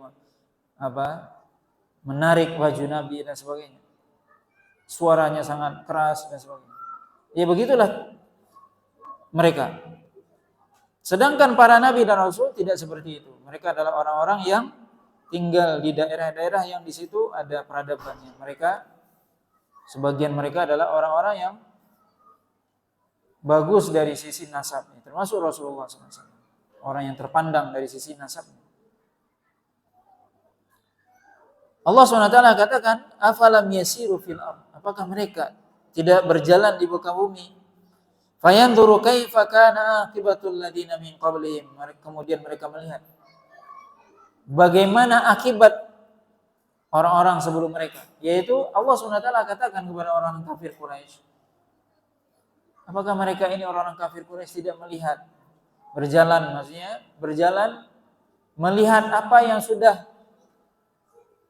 menarik baju Nabi dan sebagainya. Suaranya sangat keras dan sebagainya. Ya begitulah mereka. Sedangkan para nabi dan rasul tidak seperti itu. Mereka adalah orang-orang yang tinggal di daerah-daerah yang di situ ada peradabannya. Mereka, sebagian mereka adalah orang-orang yang bagus dari sisi nasabnya, termasuk Rasulullah SAW. Orang yang terpandang dari sisi nasabnya. Allah SWT katakan, afalam yasiru fil ardh. Apakah mereka tidak berjalan di muka bumi? Fayanzuru kaifa kana aqibatul ladina min qablihim. Kemudian mereka melihat bagaimana akibat orang-orang sebelum mereka. Yaitu Allah SWT katakan kepada orang kafir Quraisy. Apakah mereka ini orang-orang kafir Quraisy tidak melihat? Berjalan, maksudnya berjalan melihat apa yang sudah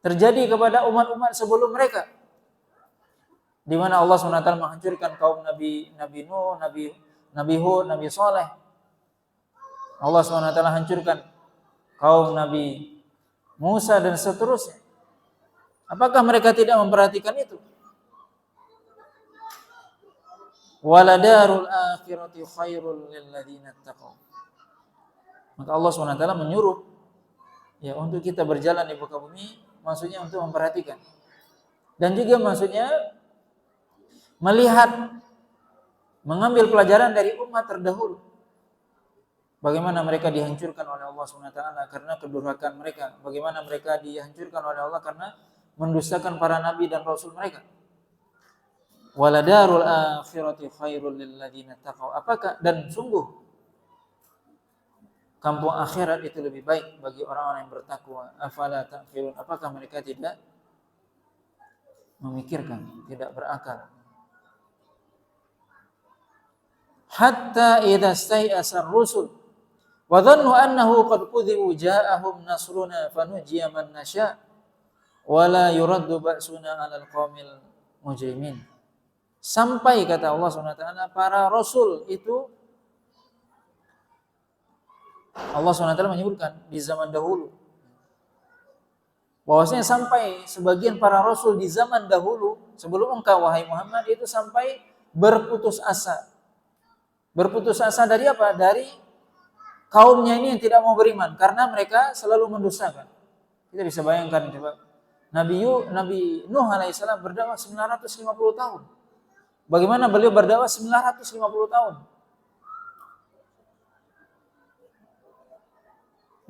terjadi kepada umat-umat sebelum mereka. Di mana Allah SWT menghancurkan kaum Nabi Nuh, Nabi Hud, Nabi Saleh. Allah SWT hancurkan kaum Nabi Musa dan seterusnya. Apakah mereka tidak memperhatikan itu? Waladarul akhirati khairul lil ladzina taqaw. Maka Allah SWT menyuruh ya untuk kita berjalan di muka bumi, maksudnya untuk memperhatikan. Dan juga maksudnya melihat, mengambil pelajaran dari umat terdahulu. Bagaimana mereka dihancurkan oleh Allah SWT karena kedurhakaan mereka. Bagaimana mereka dihancurkan oleh Allah karena mendustakan para nabi dan rasul mereka. Waladarul akhirati khairul lil ladzina taqaw. Apakah, dan sungguh kampung akhirat itu lebih baik bagi orang-orang yang bertakwa. Afala ta'qilun. Apakah mereka tidak memikirkan, tidak berakal? Hatta idza stai'asa ar-rusul wa dhannu annahu qad kudzibu ja'ahum nasruna fanujiya man nasha wa la yuraddu ba'suna 'alal qaumil mujrimin. Sampai kata Allah SWT, para rasul itu Allah SWT menyebutkan di zaman dahulu bahwasanya sampai sebagian para rasul di zaman dahulu sebelum engkau wahai Muhammad itu sampai berputus asa. Berputus asa dari apa? Dari kaumnya ini yang tidak mau beriman karena mereka selalu mendustakan. Kita bisa bayangkan coba. Nabi Nuh alaihissalam berdakwah 950 tahun. Bagaimana beliau berdakwah 950 tahun?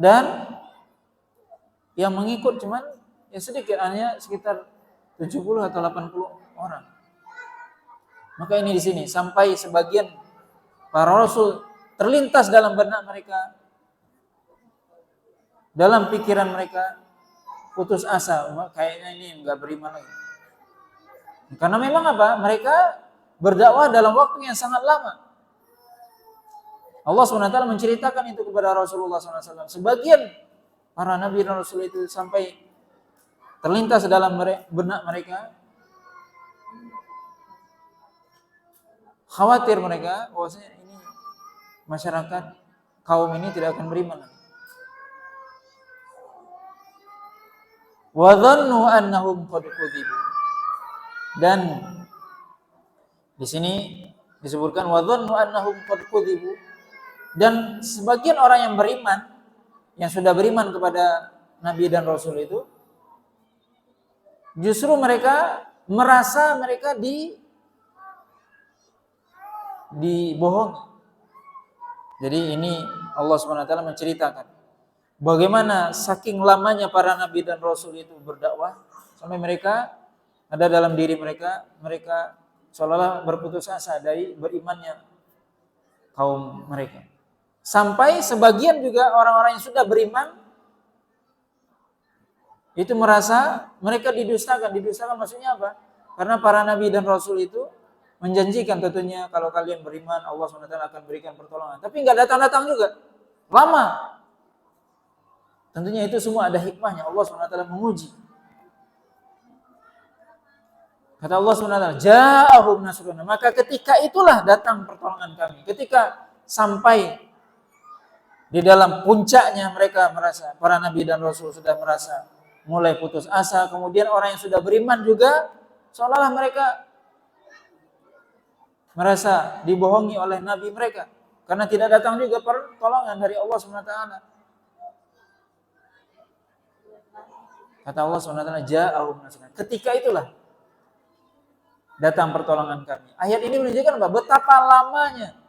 Dan yang mengikut cuman ya sedikit, hanya sekitar 70 atau 80 orang. Maka ini di sini sampai sebagian para rasul terlintas dalam benak mereka, dalam pikiran mereka, putus asa, kayaknya ini enggak beriman lagi. Karena memang apa? Mereka berdakwah dalam waktu yang sangat lama. Allah SWT menceritakan itu kepada Rasulullah SAW. Sebagian para nabi dan rasul itu sampai terlintas dalam benak mereka, khawatir mereka bahwasanya ini masyarakat kaum ini tidak akan beriman. Wa dhannu annahum qad kudzibu. Dan di sini disebutkan wa dhannu annahum qad kudzibu, dan sebagian orang yang beriman, yang sudah beriman kepada nabi dan rasul itu, justru mereka merasa mereka dibohongi. Jadi ini Allah SWT menceritakan bagaimana saking lamanya para nabi dan rasul itu berdakwah sampai mereka ada dalam diri mereka seolah-olah berputus asa dari berimannya kaum mereka. Sampai sebagian juga orang-orang yang sudah beriman itu merasa mereka didustakan. Didustakan maksudnya apa? Karena para nabi dan rasul itu menjanjikan tentunya kalau kalian beriman Allah SWT akan berikan pertolongan. Tapi nggak datang-datang juga. Lama. Tentunya itu semua ada hikmahnya. Allah SWT menguji. Kata Allah SWT, ja'ahum nasruna. Maka ketika itulah datang pertolongan kami. Ketika sampai di dalam puncaknya mereka merasa, para nabi dan rasul sudah merasa mulai putus asa. Kemudian orang yang sudah beriman juga seolah-olah mereka merasa dibohongi oleh nabi mereka. Karena tidak datang juga pertolongan dari Allah SWT. Kata Allah SWT, ja'ahum nasruna. Ketika itulah datang pertolongan kami. Ayat ini menunjukkan apa? Betapa lamanya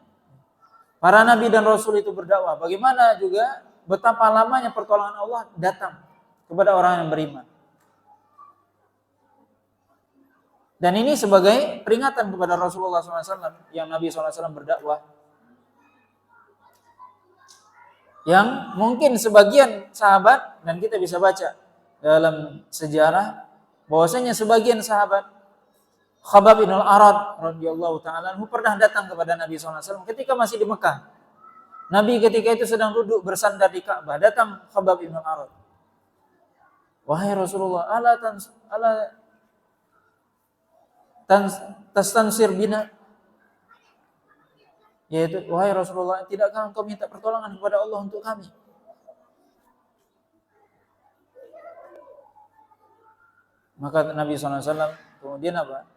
para nabi dan rasul itu berdakwah. Bagaimana juga betapa lamanya pertolongan Allah datang kepada orang yang beriman. Dan ini sebagai peringatan kepada Rasulullah SAW yang Nabi SAW berdakwah. Yang mungkin sebagian sahabat, dan kita bisa baca dalam sejarah, bahwasanya sebagian sahabat, Khabbab bin al-Arad radhiyallahu ta'ala anhu pernah datang kepada Nabi SAW ketika masih di Mekah. Nabi ketika itu sedang duduk bersandar di Ka'bah. Datang Khabbab bin al-Arad. Wahai Rasulullah, tastansir bina. Yaitu, wahai Rasulullah, tidakkah engkau minta pertolongan kepada Allah untuk kami? Maka Nabi SAW kemudian apa?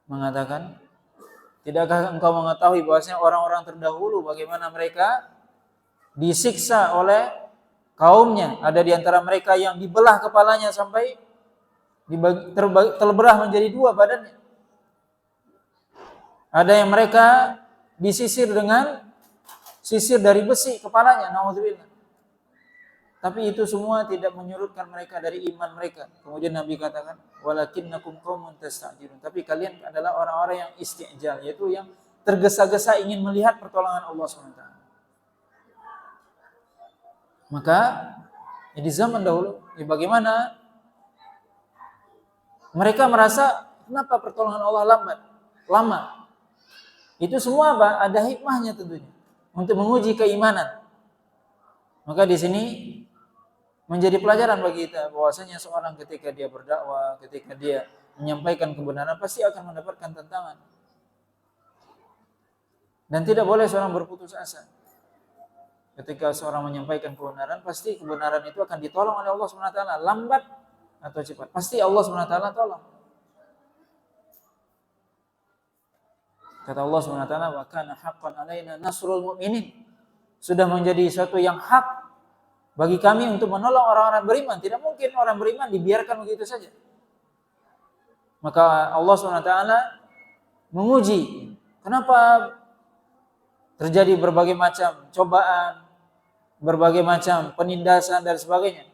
Mengatakan, tidakkah engkau mengetahui bahwasanya orang-orang terdahulu bagaimana mereka disiksa oleh kaumnya? Ada di antara mereka yang dibelah kepalanya sampai terbelah menjadi dua badannya. Ada yang mereka disisir dengan sisir dari besi kepalanya, naudzubillah. Tapi itu semua tidak menyurutkan mereka dari iman mereka. Kemudian Nabi katakan, walakinnakum qaumun tasta'jilun. Tapi kalian adalah orang-orang yang isti'jal, yaitu yang tergesa-gesa ingin melihat pertolongan Allah SWT. Maka di zaman dahulu, bagaimana mereka merasa kenapa pertolongan Allah lama. Itu semua apa? Ada hikmahnya tentunya untuk menguji keimanan. Maka di sini menjadi pelajaran bagi kita bahwasanya seorang ketika dia berdakwah, ketika dia menyampaikan kebenaran pasti akan mendapatkan tantangan. Dan tidak boleh seorang berputus asa. Ketika seorang menyampaikan kebenaran, pasti kebenaran itu akan ditolong oleh Allah SWT, lambat atau cepat. Pasti Allah SWT tolong. Kata Allah SWT, wa kana haqqan alaina nasrul mu'minin. sudah menjadi suatu yang hak bagi kami untuk menolong orang-orang beriman. Tidak mungkin orang beriman dibiarkan begitu saja. Maka Allah SWT menguji. Kenapa terjadi berbagai macam cobaan, berbagai macam penindasan dan sebagainya.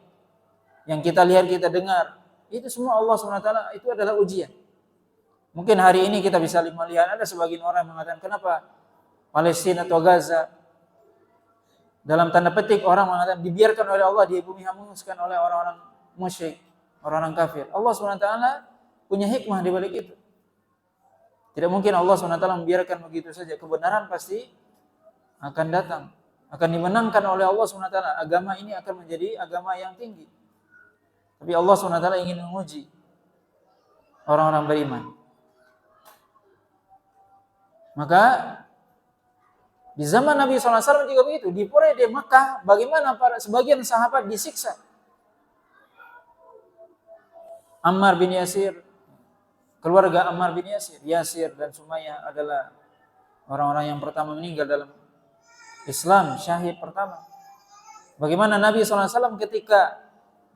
Yang kita lihat, kita dengar. Itu semua Allah SWT, itu adalah ujian. Mungkin hari ini kita bisa melihat ada sebagian orang yang mengatakan, kenapa Palestina atau Gaza, dalam tanda petik orang mengatakan dibiarkan oleh Allah di bumi hanguskan oleh orang-orang musyrik, orang-orang kafir. Allah SWT punya hikmah di balik itu. Tidak mungkin Allah SWT membiarkan begitu saja. Kebenaran pasti akan datang, akan dimenangkan oleh Allah SWT. Agama ini akan menjadi agama yang tinggi. Tapi Allah SWT ingin menguji orang-orang beriman. Maka di zaman Nabi SAW juga begitu. Di Pura di Mekah, bagaimana para sebagian sahabat disiksa. Ammar bin Yasir, keluarga Ammar bin Yasir, Yasir dan Sumayyah adalah orang-orang yang pertama meninggal dalam Islam, syahid pertama. Bagaimana Nabi SAW ketika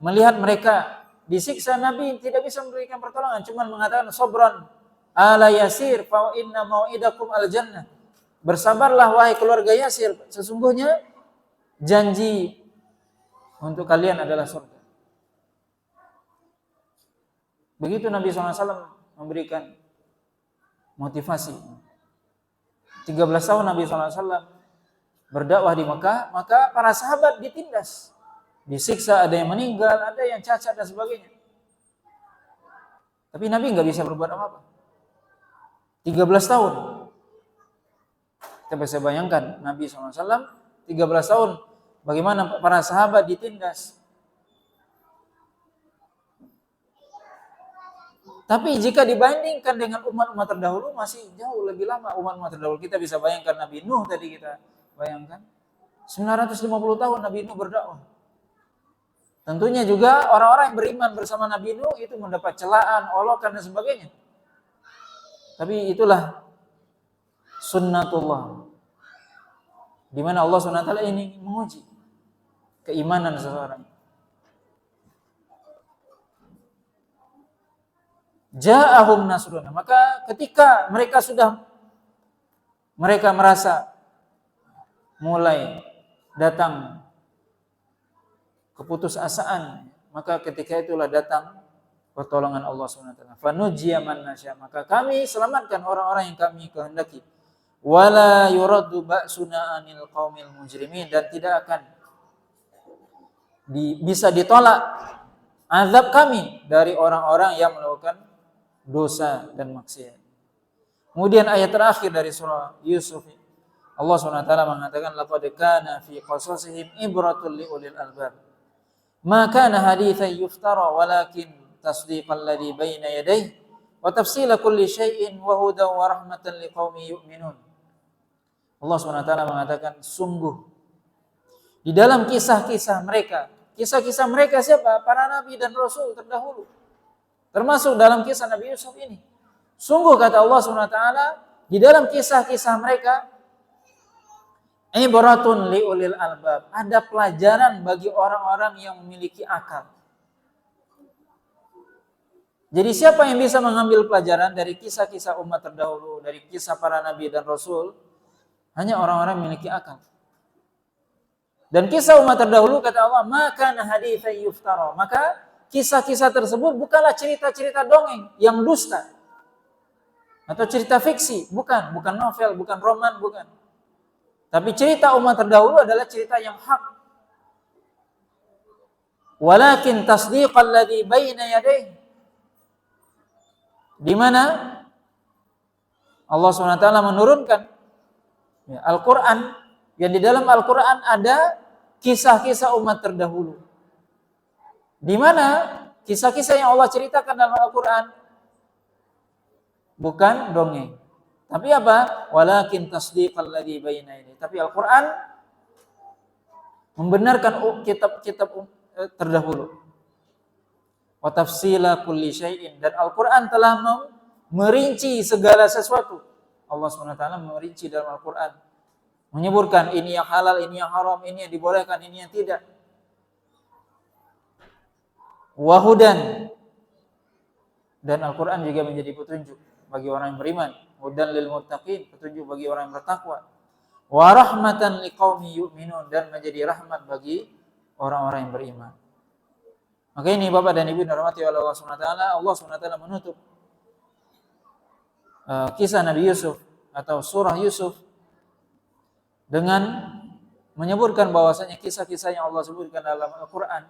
melihat mereka disiksa, Nabi tidak bisa memberikan pertolongan, cuma mengatakan sabran ala Yasir fa inna mau'idakum al-jannah. Bersabarlah wahai keluarga Yasir, sesungguhnya janji untuk kalian adalah surga. Begitu Nabi SAW memberikan motivasi. 13 tahun Nabi SAW berdakwah di Mekah, maka para sahabat ditindas, disiksa, ada yang meninggal, ada yang cacat dan sebagainya. Tapi Nabi nggak bisa berbuat apa-apa. 13 tahun. Kita bisa bayangkan Nabi SAW 13 tahun bagaimana para sahabat ditindas. Tapi jika dibandingkan dengan umat-umat terdahulu masih jauh lebih lama umat-umat terdahulu. Kita bisa bayangkan Nabi Nuh tadi kita bayangkan. 950 tahun Nabi Nuh berdakwah. Tentunya juga orang-orang yang beriman bersama Nabi Nuh itu mendapat celaan, olokan dan sebagainya. Tapi itulah sunnatullah. Di mana Allah SWT ini menguji keimanan seseorang. Ja'ahum nasruna, maka ketika mereka merasa mulai datang keputusasaan, maka ketika itulah datang pertolongan Allah SWT. Fanujiya man nasya, maka kami selamatkan orang-orang yang kami kehendaki. Wala yuraddu ba'suna 'anil qaumil mujrimin, dan tidak akan bisa ditolak azab kami dari orang-orang yang melakukan dosa dan maksiat. Kemudian ayat terakhir dari surah Yusuf, Allah SWT mengatakan laqad kana fi qasasihim ibratun liulil albab. Ma kana haditsan yuftara walakin tasdiqal ladzi baina yadayhi wa tafsila kulli syai'in wa hudan wa rahmatan liqaumin yu'minun. Allah SWT mengatakan sungguh di dalam kisah-kisah mereka siapa? Para nabi dan rasul terdahulu. Termasuk dalam kisah Nabi Yusuf ini. Sungguh kata Allah SWT, di dalam kisah-kisah mereka, ibratun liulil albab, ada pelajaran bagi orang-orang yang memiliki akal. Jadi siapa yang bisa mengambil pelajaran dari kisah-kisah umat terdahulu, dari kisah para nabi dan rasul? Hanya orang-orang yang memiliki akal. Dan kisah umat terdahulu kata Allah, maka haditsan yuftara, maka kisah-kisah tersebut bukanlah cerita-cerita dongeng yang dusta atau cerita fiksi, bukan novel, bukan roman, bukan. Tapi cerita umat terdahulu adalah cerita yang hak. Walakin tasdiqal ladzi baina yadayhi, di mana Allah SWT menurunkan Al-Quran, yang di dalam Al-Quran ada kisah-kisah umat terdahulu. Di mana kisah-kisah yang Allah ceritakan dalam Al-Quran bukan dongeng. Tapi apa? Walakin tasdiqal ladzi baina yadayhi. Tapi Al-Quran membenarkan kitab-kitab terdahulu. Wa tafsila kulli syai'in, dan Al-Quran telah merinci segala sesuatu. Allah SWT merinci dalam Al-Quran, menyebutkan ini yang halal, ini yang haram, ini yang dibolehkan, ini yang tidak. Wahudan, dan Al-Quran juga menjadi petunjuk bagi orang yang beriman. Hudan lil muttaqin, petunjuk bagi orang yang bertakwa. Wa rahmatan liqaumi yu'minun, dan menjadi rahmat bagi orang-orang yang beriman. Maka ini Bapak dan Ibu dirahmati oleh Allah SWT, Allah SWT menutup kisah Nabi Yusuf atau surah Yusuf dengan menyebutkan bahwasanya kisah-kisah yang Allah sebutkan dalam Al-Quran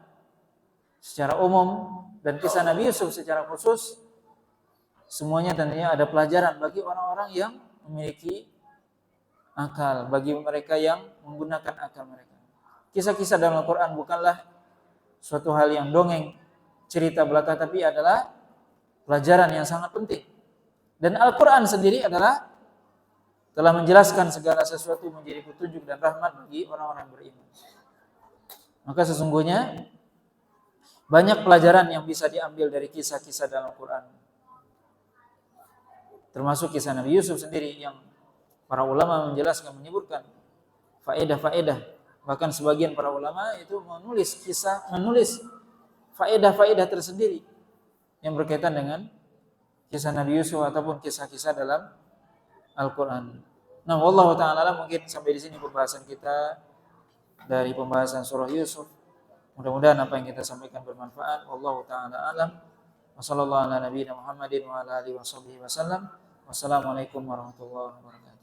secara umum dan kisah Nabi Yusuf secara khusus, semuanya tentunya ada pelajaran bagi orang-orang yang memiliki akal, bagi mereka yang menggunakan akal mereka. Kisah-kisah dalam Al-Quran bukanlah suatu hal yang dongeng, cerita belaka, tapi adalah pelajaran yang sangat penting. Dan Al-Quran sendiri telah menjelaskan segala sesuatu menjadi petunjuk dan rahmat bagi orang-orang beriman. Maka sesungguhnya banyak pelajaran yang bisa diambil dari kisah-kisah dalam Al-Quran. Termasuk kisah Nabi Yusuf sendiri yang para ulama menjelaskan, menyebutkan faedah-faedah. Bahkan sebagian para ulama itu menulis faedah-faedah tersendiri yang berkaitan dengan kisah Nabi Yusuf ataupun kisah-kisah dalam Al-Quran. Nah, wallahu ta'ala mungkin sampai di sini pembahasan kita dari pembahasan surah Yusuf. Mudah-mudahan apa yang kita sampaikan bermanfaat. Wallahu ta'ala alam. Wassallallahu ala nabiyina Muhammadin wa ala alihi wasallam. Wassalamualaikum warahmatullahi wabarakatuh.